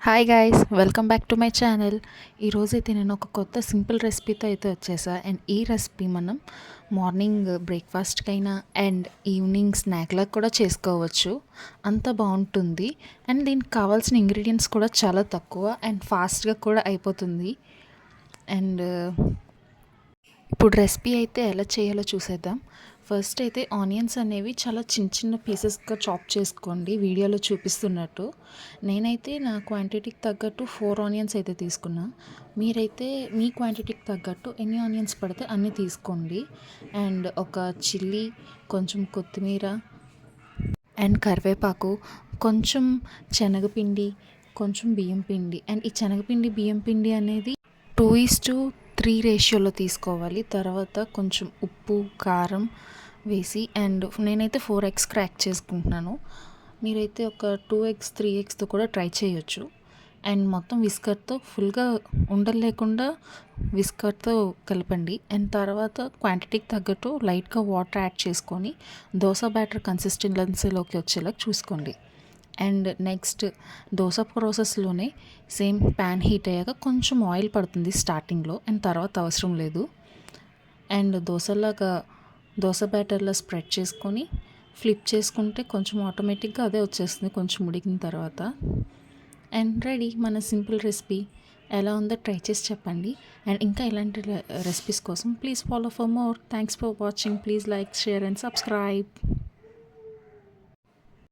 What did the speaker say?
Hi guys, welcome back to my channel. ఈరోజైతే నేను ఒక కొత్త సింపుల్ రెసిపీతో అయితే వచ్చేసా. అండ్ ఈ రెసిపీ మనం మార్నింగ్ బ్రేక్ఫాస్ట్కైనా అండ్ ఈవినింగ్ స్నాక్లకు కూడా చేసుకోవచ్చు. అంత బాగుంటుంది. అండ్ దీనికి కావాల్సిన ఇంగ్రీడియంట్స్ కూడా చాలా తక్కువ అండ్ ఫాస్ట్గా కూడా అయిపోతుంది. అండ్ ఇప్పుడు రెసిపీ అయితే ఎలా చేయాలో చూసేద్దాం. ఫస్ట్ అయితే ఆనియన్స్ అనేవి చాలా చిన్న చిన్న పీసెస్గా చాప్ చేసుకోండి, వీడియోలో చూపిస్తున్నట్టు. నేనైతే నా క్వాంటిటీకి తగ్గట్టు 4 ఆనియన్స్ అయితే తీసుకున్నా. మీరైతే మీ క్వాంటిటీకి తగ్గట్టు ఎన్ని ఆనియన్స్ పడితే అన్ని తీసుకోండి. అండ్ ఒక చిల్లీ, కొంచెం కొత్తిమీర అండ్ కరివేపాకు, కొంచెం శనగపిండి, కొంచెం బియ్యం పిండి. అండ్ ఈ శనగపిండి బియ్యం పిండి అనేది 2:3 రేషియోలో తీసుకోవాలి. తర్వాత కొంచెం ఉప్పు, కారం వేసి, అండ్ నేనైతే 4 ఎగ్స్ క్రాక్ చేసుకుంటున్నాను. మీరైతే ఒక 2 ఎగ్స్ 3 ఎగ్స్తో కూడా ట్రై చేయొచ్చు. అండ్ మొత్తం విస్కర్తో ఫుల్గా ఉండలు లేకుండా విస్కర్తో కలపండి. అండ్ తర్వాత క్వాంటిటీకి తగ్గట్టు లైట్గా వాటర్ యాడ్ చేసుకొని దోశ బ్యాటర్ కన్సిస్టెన్సీలోకి వచ్చేలా చూసుకోండి. అండ్ నెక్స్ట్ దోశ ప్రాసెస్లోనే సేమ్ ప్యాన్ హీట్ అయ్యాక కొంచెం ఆయిల్ పడుతుంది స్టార్టింగ్లో, అండ్ తర్వాత అవసరం లేదు. అండ్ దోశ బ్యాటర్లో స్ప్రెడ్ చేసుకొని ఫ్లిప్ చేసుకుంటే కొంచెం ఆటోమేటిక్గా అదే వచ్చేస్తుంది కొంచెం ఉడికిన తర్వాత. అండ్ రెడీ మన సింపుల్ రెసిపీ. ఎలా ఉందో ట్రై చేసి చెప్పండి. అండ్ ఇంకా ఇలాంటి రెసిపీస్ కోసం please follow for more. Thanks for watching. Please like, share and subscribe.